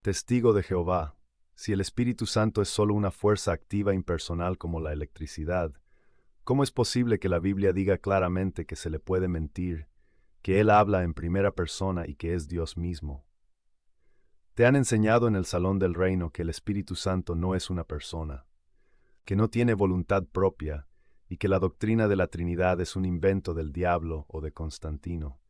Testigo de Jehová. Si el Espíritu Santo es solo una fuerza activa impersonal como la electricidad, ¿cómo es posible que la Biblia diga claramente que se le puede mentir, que Él habla en primera persona y que es Dios mismo? Te han enseñado en el Salón del Reino que el Espíritu Santo no es una persona, que no tiene voluntad propia y que la doctrina de la Trinidad es un invento del diablo o de Constantino.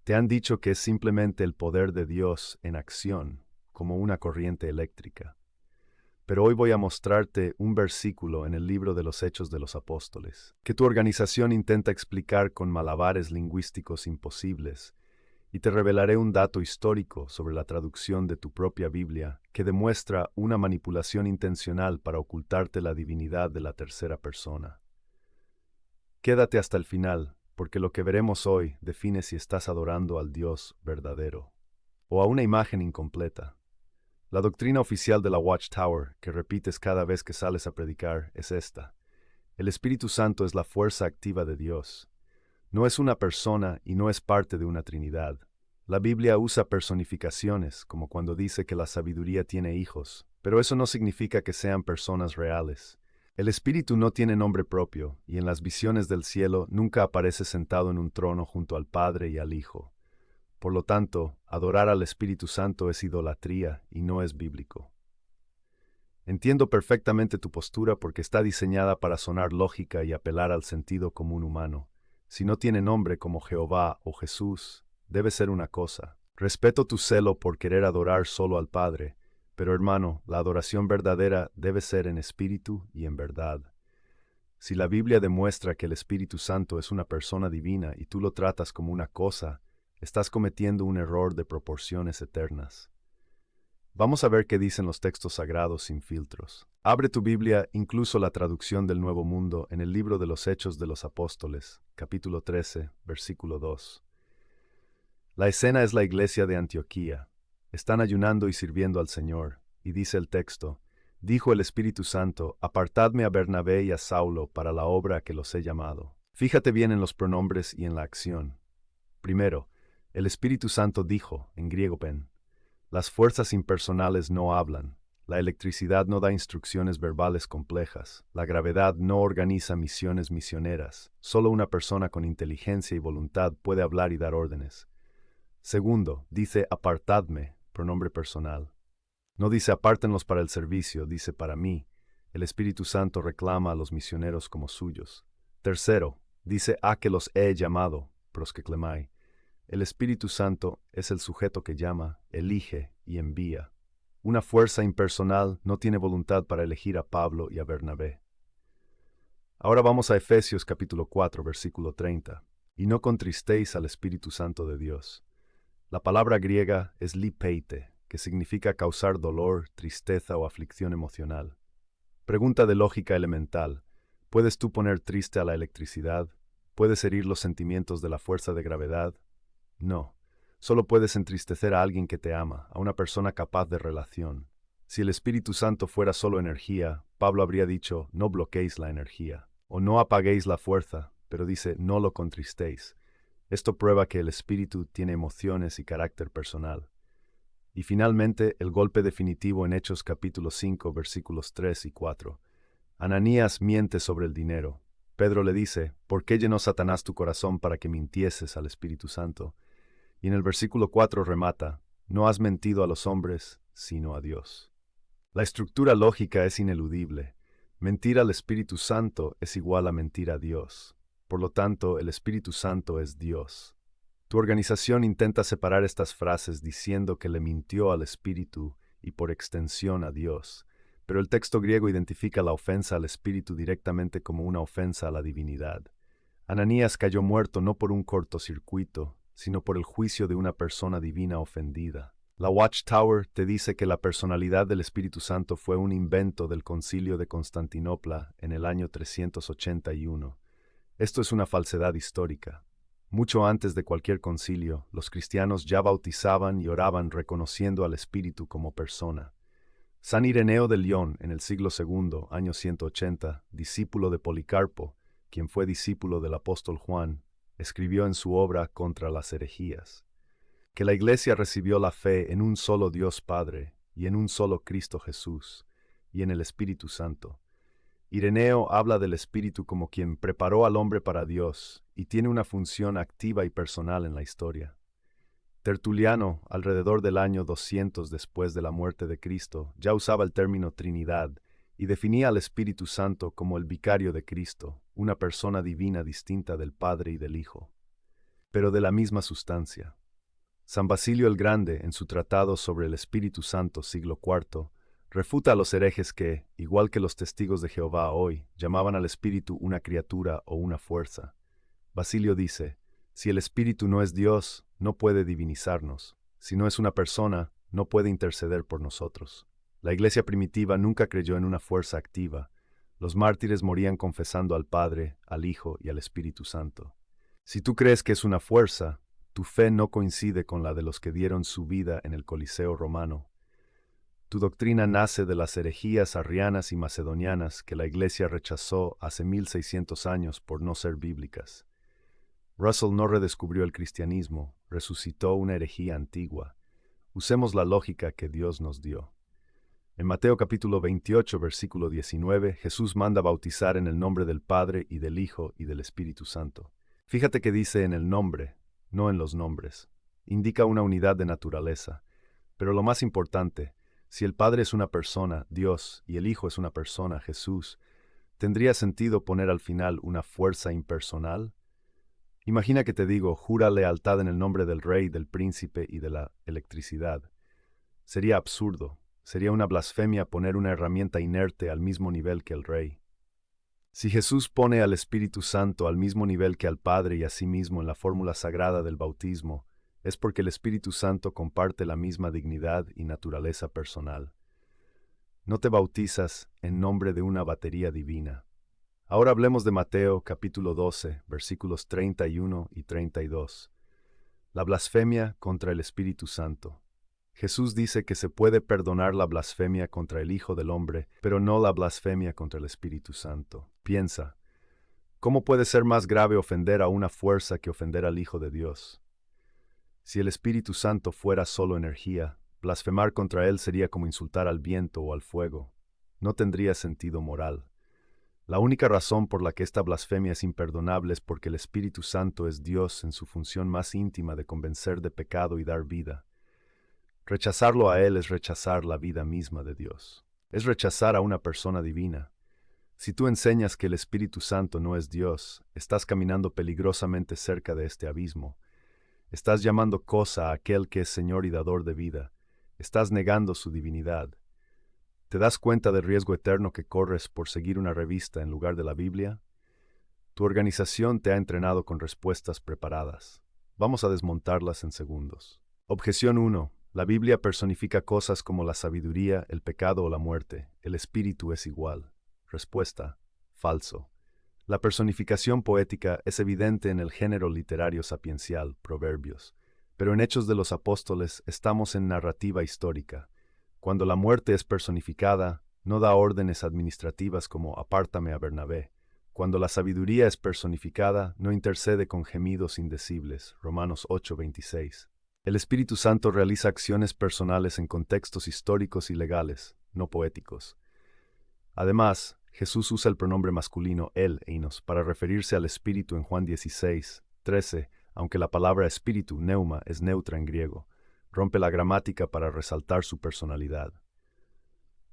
Te han dicho que es simplemente el poder de Dios en acción, como una corriente eléctrica. Pero hoy voy a mostrarte un versículo en el libro de los Hechos de los Apóstoles, que tu organización intenta explicar con malabares lingüísticos imposibles, y te revelaré un dato histórico sobre la traducción de tu propia Biblia que demuestra una manipulación intencional para ocultarte la divinidad de la tercera persona. Quédate hasta el final, porque lo que veremos hoy define si estás adorando al Dios verdadero o a una imagen incompleta. La doctrina oficial de la Watchtower, que repites cada vez que sales a predicar, es esta. El Espíritu Santo es la fuerza activa de Dios. No es una persona y no es parte de una Trinidad. La Biblia usa personificaciones, como cuando dice que la sabiduría tiene hijos, pero eso no significa que sean personas reales. El Espíritu no tiene nombre propio, y en las visiones del cielo nunca aparece sentado en un trono junto al Padre y al Hijo. Por lo tanto, adorar al Espíritu Santo es idolatría y no es bíblico. Entiendo perfectamente tu postura porque está diseñada para sonar lógica y apelar al sentido común humano. Si no tiene nombre como Jehová o Jesús, debe ser una cosa. Respeto tu celo por querer adorar solo al Padre, pero hermano, la adoración verdadera debe ser en espíritu y en verdad. Si la Biblia demuestra que el Espíritu Santo es una persona divina y tú lo tratas como una cosa, estás cometiendo un error de proporciones eternas. Vamos a ver qué dicen los textos sagrados sin filtros. Abre tu Biblia, incluso la traducción del Nuevo Mundo, en el libro de los Hechos de los Apóstoles, capítulo 13, versículo 2. La escena es la iglesia de Antioquía. Están ayunando y sirviendo al Señor, y dice el texto, dijo el Espíritu Santo, apartadme a Bernabé y a Saulo para la obra a que los he llamado. Fíjate bien en los pronombres y en la acción. Primero, el Espíritu Santo dijo, en griego pen. Las fuerzas impersonales no hablan. La electricidad no da instrucciones verbales complejas. La gravedad no organiza misiones misioneras. Solo una persona con inteligencia y voluntad puede hablar y dar órdenes. Segundo, dice apartadme, pronombre personal. No dice apártenlos para el servicio, dice para mí. El Espíritu Santo reclama a los misioneros como suyos. Tercero, dice a que los he llamado, proskeklemai. El Espíritu Santo es el sujeto que llama, elige y envía. Una fuerza impersonal no tiene voluntad para elegir a Pablo y a Bernabé. Ahora vamos a Efesios capítulo 4, versículo 30. Y no contristéis al Espíritu Santo de Dios. La palabra griega es lipeite, que significa causar dolor, tristeza o aflicción emocional. Pregunta de lógica elemental. ¿Puedes tú poner triste a la electricidad? ¿Puedes herir los sentimientos de la fuerza de gravedad? No, solo puedes entristecer a alguien que te ama, a una persona capaz de relación. Si el Espíritu Santo fuera solo energía, Pablo habría dicho, no bloqueéis la energía, o no apaguéis la fuerza, pero dice, no lo contristéis. Esto prueba que el Espíritu tiene emociones y carácter personal. Y finalmente, el golpe definitivo en Hechos capítulo 5, versículos 3 y 4. Ananías miente sobre el dinero. Pedro le dice, ¿por qué llenó Satanás tu corazón para que mintieses al Espíritu Santo? Y en el versículo 4 remata, no has mentido a los hombres, sino a Dios. La estructura lógica es ineludible. Mentir al Espíritu Santo es igual a mentir a Dios. Por lo tanto, el Espíritu Santo es Dios. Tu organización intenta separar estas frases diciendo que le mintió al Espíritu y por extensión a Dios, pero el texto griego identifica la ofensa al Espíritu directamente como una ofensa a la divinidad. Ananías cayó muerto no por un cortocircuito, sino por el juicio de una persona divina ofendida. La Watchtower te dice que la personalidad del Espíritu Santo fue un invento del Concilio de Constantinopla en el año 381. Esto es una falsedad histórica. Mucho antes de cualquier concilio, los cristianos ya bautizaban y oraban reconociendo al Espíritu como persona. San Ireneo de León, en el siglo II, año 180, discípulo de Policarpo, quien fue discípulo del apóstol Juan, escribió en su obra Contra las herejías. que la Iglesia recibió la fe en un solo Dios Padre, y en un solo Cristo Jesús, y en el Espíritu Santo. Ireneo habla del Espíritu como quien preparó al hombre para Dios, y tiene una función activa y personal en la historia. Tertuliano, alrededor del año 200 después de la muerte de Cristo, ya usaba el término Trinidad, y definía al Espíritu Santo como el vicario de Cristo, una persona divina distinta del Padre y del Hijo, pero de la misma sustancia. San Basilio el Grande, en su tratado sobre el Espíritu Santo, siglo IV, refuta a los herejes que, igual que los testigos de Jehová hoy, llamaban al Espíritu una criatura o una fuerza. Basilio dice, si el Espíritu no es Dios, no puede divinizarnos. Si no es una persona, no puede interceder por nosotros. La iglesia primitiva nunca creyó en una fuerza activa. Los mártires morían confesando al Padre, al Hijo y al Espíritu Santo. Si tú crees que es una fuerza, tu fe no coincide con la de los que dieron su vida en el Coliseo romano. Tu doctrina nace de las herejías arrianas y macedonianas que la iglesia rechazó hace 1600 años por no ser bíblicas. Russell no redescubrió el cristianismo, resucitó una herejía antigua. Usemos la lógica que Dios nos dio. En Mateo capítulo 28, versículo 19, Jesús manda bautizar en el nombre del Padre y del Hijo y del Espíritu Santo. Fíjate que dice en el nombre, no en los nombres. Indica una unidad de naturaleza. Pero lo más importante, si el Padre es una persona, Dios, y el Hijo es una persona, Jesús, ¿tendría sentido poner al final una fuerza impersonal? Imagina que te digo, jura lealtad en el nombre del rey, del príncipe y de la electricidad. Sería absurdo, sería una blasfemia poner una herramienta inerte al mismo nivel que el rey. Si Jesús pone al Espíritu Santo al mismo nivel que al Padre y a sí mismo en la fórmula sagrada del bautismo, es porque el Espíritu Santo comparte la misma dignidad y naturaleza personal. No te bautizas en nombre de una batería divina. Ahora hablemos de Mateo capítulo 12, versículos 31 y 32. La blasfemia contra el Espíritu Santo. Jesús dice que se puede perdonar la blasfemia contra el Hijo del Hombre, pero no la blasfemia contra el Espíritu Santo. Piensa, ¿cómo puede ser más grave ofender a una fuerza que ofender al Hijo de Dios? Si el Espíritu Santo fuera solo energía, blasfemar contra él sería como insultar al viento o al fuego. No tendría sentido moral. La única razón por la que esta blasfemia es imperdonable es porque el Espíritu Santo es Dios en su función más íntima de convencer de pecado y dar vida. Rechazarlo a Él es rechazar la vida misma de Dios. Es rechazar a una persona divina. Si tú enseñas que el Espíritu Santo no es Dios, estás caminando peligrosamente cerca de este abismo. Estás llamando cosa a aquel que es Señor y dador de vida. Estás negando su divinidad. ¿Te das cuenta del riesgo eterno que corres por seguir una revista en lugar de la Biblia? Tu organización te ha entrenado con respuestas preparadas. Vamos a desmontarlas en segundos. Objeción 1. La Biblia personifica cosas como la sabiduría, el pecado o la muerte. El espíritu es igual. Respuesta. Falso. La personificación poética es evidente en el género literario sapiencial, Proverbios, pero en Hechos de los Apóstoles estamos en narrativa histórica. Cuando la muerte es personificada, no da órdenes administrativas como apártame a Bernabé. Cuando la sabiduría es personificada, no intercede con gemidos indecibles. Romanos 8:26. El Espíritu Santo realiza acciones personales en contextos históricos y legales, no poéticos. Además, Jesús usa el pronombre masculino él, einos, para referirse al Espíritu en Juan 16:13, aunque la palabra espíritu, neuma, es neutra en griego. Rompe la gramática para resaltar su personalidad.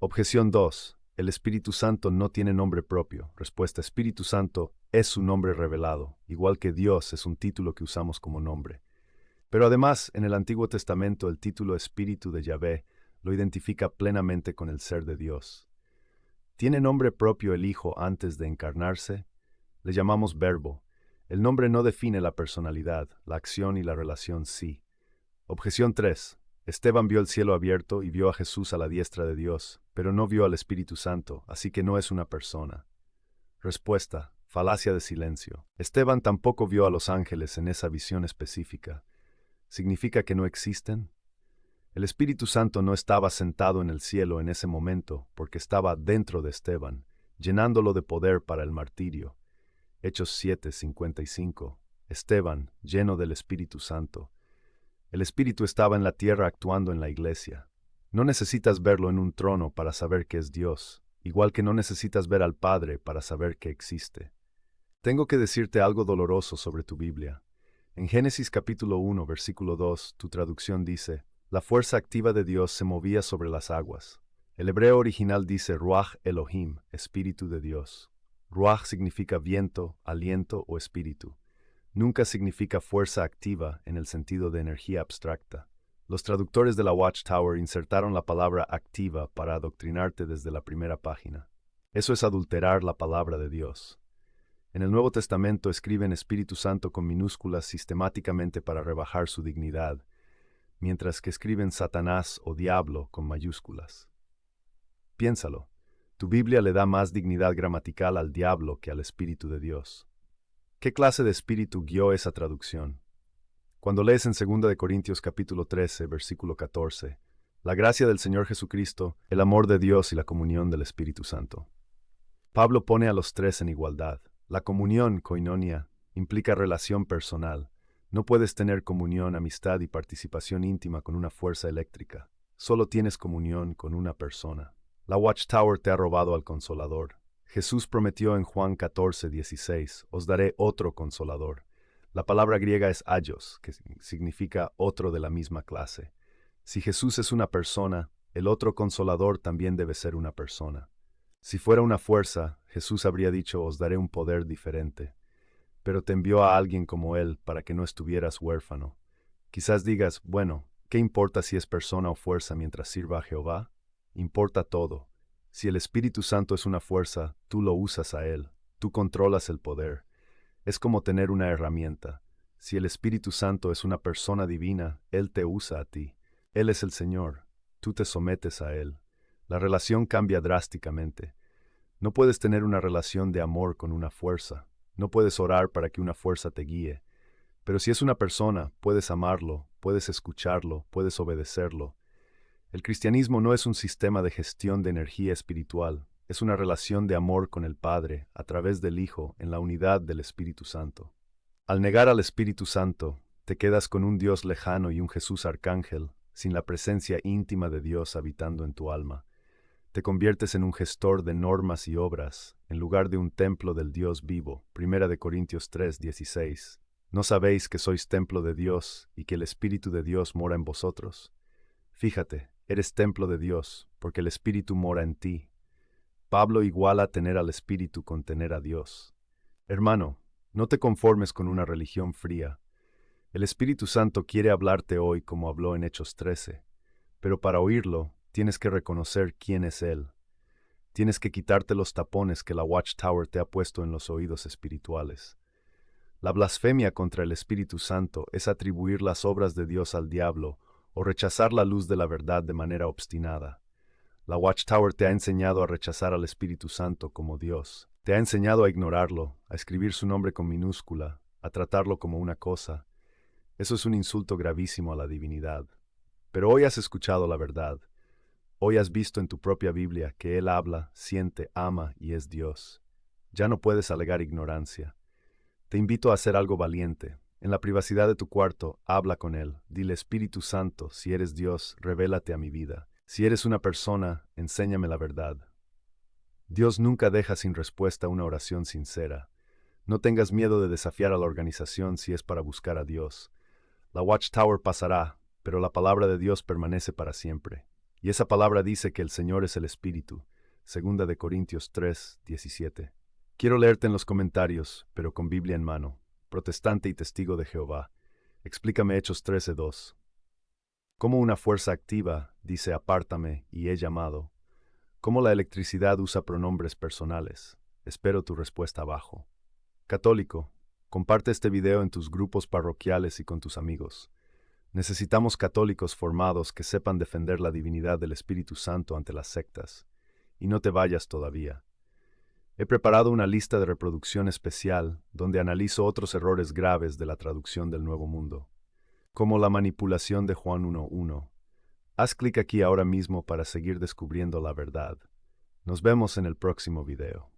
Objeción 2. El Espíritu Santo no tiene nombre propio. Respuesta: Espíritu Santo es su nombre revelado, igual que Dios es un título que usamos como nombre. Pero además, en el Antiguo Testamento el título Espíritu de Yahvé lo identifica plenamente con el ser de Dios. ¿Tiene nombre propio el Hijo antes de encarnarse? Le llamamos Verbo. El nombre no define la personalidad, la acción y la relación sí. Objeción 3. Esteban vio el cielo abierto y vio a Jesús a la diestra de Dios, pero no vio al Espíritu Santo, así que no es una persona. Respuesta: falacia de silencio. Esteban tampoco vio a los ángeles en esa visión específica. ¿Significa que no existen? El Espíritu Santo no estaba sentado en el cielo en ese momento, porque estaba dentro de Esteban, llenándolo de poder para el martirio. Hechos 7:55. Esteban, lleno del Espíritu Santo. El Espíritu estaba en la tierra actuando en la iglesia. No necesitas verlo en un trono para saber que es Dios, igual que no necesitas ver al Padre para saber que existe. Tengo que decirte algo doloroso sobre tu Biblia. En Génesis capítulo 1, versículo 2, tu traducción dice, la fuerza activa de Dios se movía sobre las aguas. El hebreo original dice Ruach Elohim, Espíritu de Dios. Ruach significa viento, aliento o espíritu. Nunca significa fuerza activa en el sentido de energía abstracta. Los traductores de la Watchtower insertaron la palabra activa para adoctrinarte desde la primera página. Eso es adulterar la palabra de Dios. En el Nuevo Testamento escriben Espíritu Santo con minúsculas sistemáticamente para rebajar su dignidad, mientras que escriben Satanás o Diablo con mayúsculas. Piénsalo, tu Biblia le da más dignidad gramatical al diablo que al Espíritu de Dios. ¿Qué clase de espíritu guió esa traducción? Cuando lees en 2 Corintios capítulo 13, versículo 14, la gracia del Señor Jesucristo, el amor de Dios y la comunión del Espíritu Santo. Pablo pone a los tres en igualdad. La comunión, koinonia, implica relación personal. No puedes tener comunión, amistad y participación íntima con una fuerza eléctrica. Solo tienes comunión con una persona. La Watchtower te ha robado al Consolador. Jesús prometió en Juan 14:16, os daré otro Consolador. La palabra griega es aios, que significa otro de la misma clase. Si Jesús es una persona, el otro Consolador también debe ser una persona. Si fuera una fuerza, Jesús habría dicho, os daré un poder diferente. Pero te envió a alguien como Él para que no estuvieras huérfano. Quizás digas, bueno, ¿qué importa si es persona o fuerza mientras sirva a Jehová? Importa todo. Si el Espíritu Santo es una fuerza, tú lo usas a Él. Tú controlas el poder. Es como tener una herramienta. Si el Espíritu Santo es una persona divina, Él te usa a ti. Él es el Señor. Tú te sometes a Él. La relación cambia drásticamente. No puedes tener una relación de amor con una fuerza. No puedes orar para que una fuerza te guíe. Pero si es una persona, puedes amarlo, puedes escucharlo, puedes obedecerlo. El cristianismo no es un sistema de gestión de energía espiritual, es una relación de amor con el Padre, a través del Hijo, en la unidad del Espíritu Santo. Al negar al Espíritu Santo, te quedas con un Dios lejano y un Jesús arcángel, sin la presencia íntima de Dios habitando en tu alma. Te conviertes en un gestor de normas y obras, en lugar de un templo del Dios vivo. 1 Corintios 3:16. ¿No sabéis que sois templo de Dios y que el Espíritu de Dios mora en vosotros? Fíjate, eres templo de Dios, porque el Espíritu mora en ti. Pablo iguala tener al Espíritu con tener a Dios. Hermano, no te conformes con una religión fría. El Espíritu Santo quiere hablarte hoy como habló en Hechos 13, pero para oírlo, tienes que reconocer quién es Él. Tienes que quitarte los tapones que la Watchtower te ha puesto en los oídos espirituales. La blasfemia contra el Espíritu Santo es atribuir las obras de Dios al diablo o rechazar la luz de la verdad de manera obstinada. La Watchtower te ha enseñado a rechazar al Espíritu Santo como Dios. Te ha enseñado a ignorarlo, a escribir su nombre con minúscula, a tratarlo como una cosa. Eso es un insulto gravísimo a la divinidad. Pero hoy has escuchado la verdad. Hoy has visto en tu propia Biblia que Él habla, siente, ama y es Dios. Ya no puedes alegar ignorancia. Te invito a hacer algo valiente. En la privacidad de tu cuarto, habla con Él. Dile, Espíritu Santo, si eres Dios, revélate a mi vida. Si eres una persona, enséñame la verdad. Dios nunca deja sin respuesta una oración sincera. No tengas miedo de desafiar a la organización si es para buscar a Dios. La Watchtower pasará, pero la palabra de Dios permanece para siempre. Y esa palabra dice que el Señor es el Espíritu. 2 Corintios 3:17. Quiero leerte en los comentarios, pero con Biblia en mano. Protestante y testigo de Jehová. Explícame Hechos 13:2. Cómo una fuerza activa dice apártame y he llamado. Cómo la electricidad usa pronombres personales. Espero tu respuesta abajo. Católico, comparte este video en tus grupos parroquiales y con tus amigos. Necesitamos católicos formados que sepan defender la divinidad del Espíritu Santo ante las sectas. Y no te vayas todavía. He preparado una lista de reproducción especial donde analizo otros errores graves de la traducción del Nuevo Mundo, como la manipulación de Juan 1:1. Haz clic aquí ahora mismo para seguir descubriendo la verdad. Nos vemos en el próximo video.